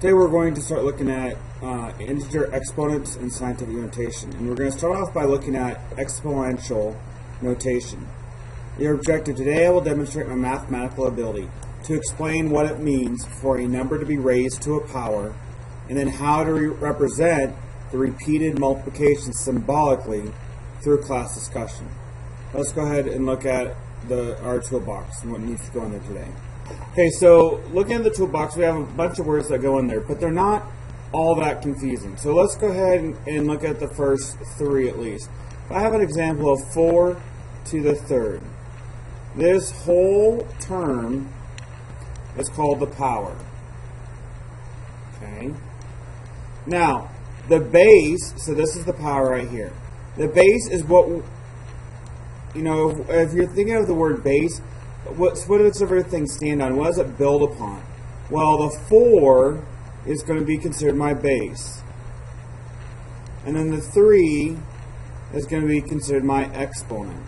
Today we're going to start looking at integer exponents and scientific notation. And we're going to start off by looking at exponential notation. Your objective today, I will demonstrate my mathematical ability to explain what it means for a number to be raised to a power, and then how to represent the repeated multiplication symbolically through class discussion. Let's go ahead and look at our toolbox and what needs to go in there today. Okay, so looking at the toolbox, we have a bunch of words that go in there, but they're not all that confusing. So let's go ahead and look at the first three at least. I have an example of 4 to the third. This whole term is called the power. Okay. Now, the base, so this is the power right here. The base is what, you know, if you're thinking of the word base, what does everything stand on? What does it build upon? Well, the 4 is going to be considered my base. And then the 3 is going to be considered my exponent.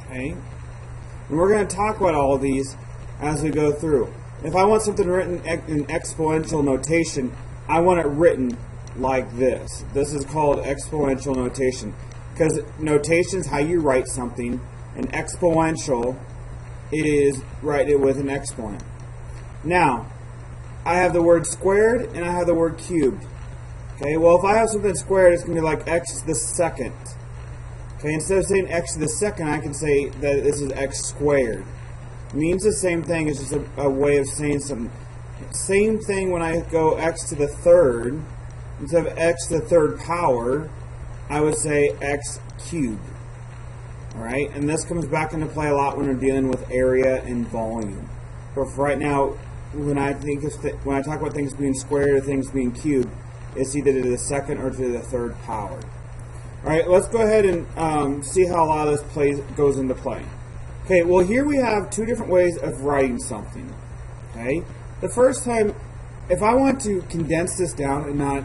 Okay? And we're going to talk about all of these as we go through. If I want something written in exponential notation, I want it written like this. This is called exponential notation, because notation is how you write something, and exponential is write it with an exponent. Now, I have the word squared and I have the word cubed. Okay, well, if I have something squared, it's going to be like x to the second. Okay, instead of saying x to the second, I can say that this is x squared. It means the same thing, it's just a way of saying something. Same thing when I go x to the third. Instead of x to the third power, I would say x cubed. Alright, and this comes back into play a lot when we're dealing with area and volume. But for right now, when I talk about things being squared or things being cubed, it's either to the second or to the third power. Alright, let's go ahead and see how a lot of this goes into play. Okay, well here we have two different ways of writing something. Okay, the first time, if I want to condense this down and not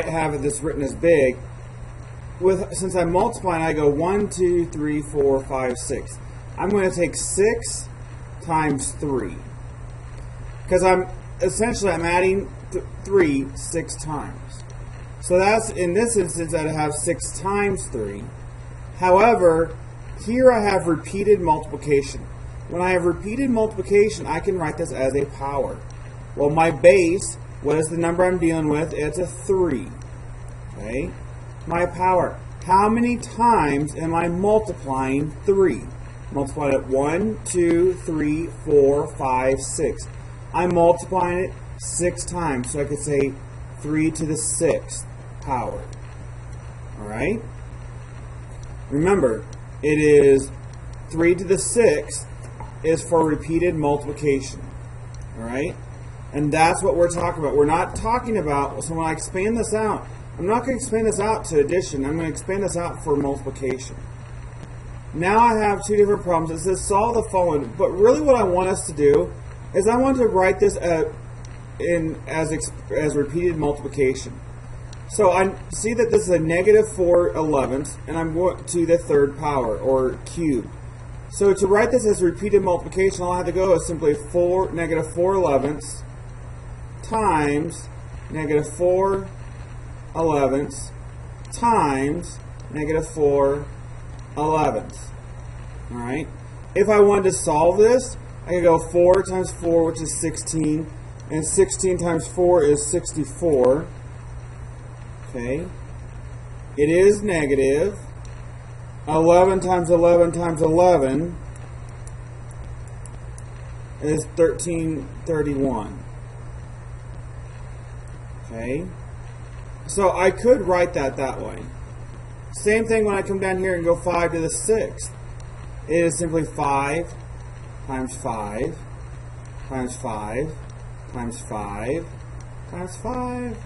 have this written as big, since I'm multiplying, I go 1, 2, 3, 4, 5, 6. I'm going to take 6 times 3, because I'm adding 3 6 times. So that's, in this instance, I'd have 6 times 3. However, here I have repeated multiplication. When I have repeated multiplication, I can write this as a power. Well, my base, what is the number I'm dealing with? It's a 3. Okay? My power. How many times am I multiplying 3? Multiplying it 1, 2, 3, 4, 5, 6. I'm multiplying it 6 times. So I could say 3 to the 6th power. Alright? Remember, it is 3 to the 6th is for repeated multiplication. Alright? And that's what we're talking about. We're not talking about, so when I expand this out, I'm not going to expand this out to addition. I'm going to expand this out for multiplication. Now I have two different problems. It says solve the following. But really what I want us to do is I want to write this as repeated multiplication. So I see that this is a -4/11, and I'm going to the third power, or cube. So to write this as repeated multiplication, all I have to go is simply -4/11 times -4/11 times -4/11. Alright? If I wanted to solve this, I could go 4 times 4, which is 16, and 16 times 4 is 64. Okay? It is negative. 11 times 11 times 11 is 1331. Okay? So I could write that way. Same thing when I come down here and go 5 to the 6th. It is simply 5 times 5 times 5 times 5 times 5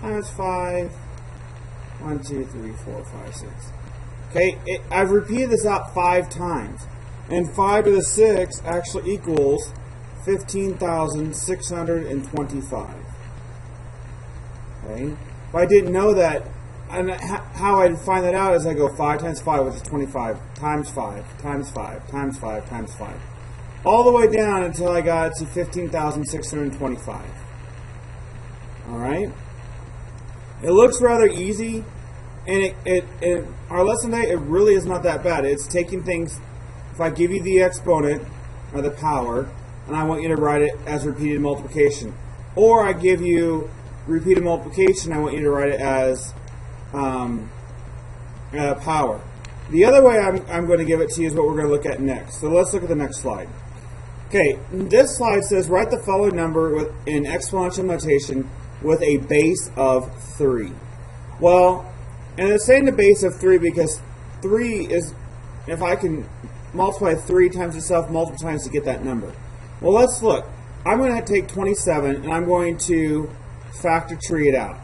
times 5. 1, 2, 3, 4, 5, 6. Okay, I've repeated this out 5 times. And 5 to the 6 actually equals 15,625. Okay? If I didn't know that how I find that out is I go 5 times 5, which is 25, times 5, times 5, times 5, times 5. All the way down until I got to 15,625. Alright? It looks rather easy, and our lesson today, it really is not that bad. It's taking things, if I give you the exponent, or the power, and I want you to write it as repeated multiplication. Or I give you repeated multiplication, I want you to write it as power. The other way I'm going to give it to you is what we're going to look at next. So let's look at the next slide. Okay, this slide says write the following number in exponential notation with a base of 3. Well, and it's saying the base of 3 because 3 is, if I can multiply 3 times itself multiple times to get that number. Well, let's look. I'm going to take 27 and I'm going to factor tree it out.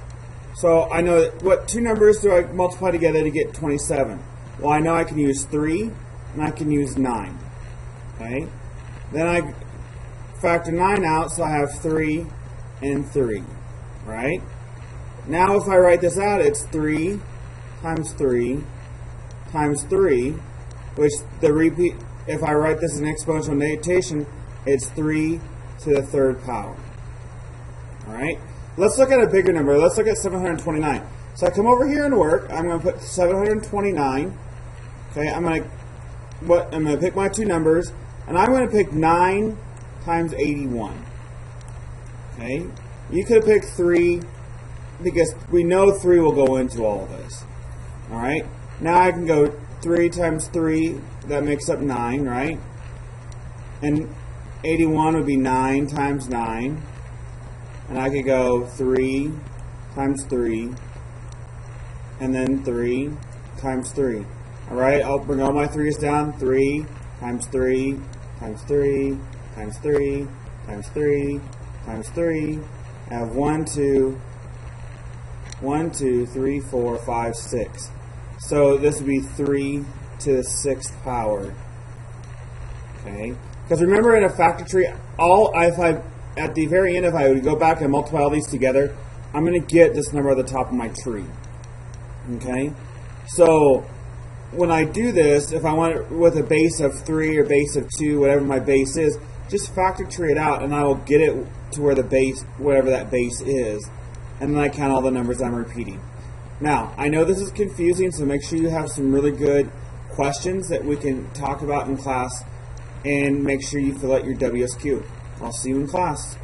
So I know that what two numbers do I multiply together to get 27? Well, I know I can use 3 and I can use 9. Okay? Then I factor 9 out, so I have 3 and 3. Right? Now if I write this out, it's 3 times 3 times 3, which the repeat, if I write this in exponential notation, it's 3 to the third power. Alright? Let's look at a bigger number. Let's look at 729. So I come over here and work. I'm going to put 729. Okay, I'm going to pick my two numbers, and I'm going to pick 9 times 81. Okay? You could have picked 3 because we know 3 will go into all of this. Alright? Now I can go 3 times 3, that makes up 9, right? And 81 would be 9 times 9. And I could go 3 times 3, and then 3 times 3. Alright, I'll bring all my 3's down. 3 times 3 times 3 times 3 times 3 times 3. I have 1, 2, 3, 4, 5, 6. So this would be 3 to the 6th power. Okay? Because remember in a factor tree, at the very end, if I would go back and multiply all these together, I'm going to get this number at the top of my tree. Okay? So when I do this, if I want it with a base of 3 or base of 2, whatever my base is, just factor tree it out and I will get it to where the base, whatever that base is. And then I count all the numbers I'm repeating. Now, I know this is confusing, so make sure you have some really good questions that we can talk about in class, and make sure you fill out your WSQ. I'll see you in class.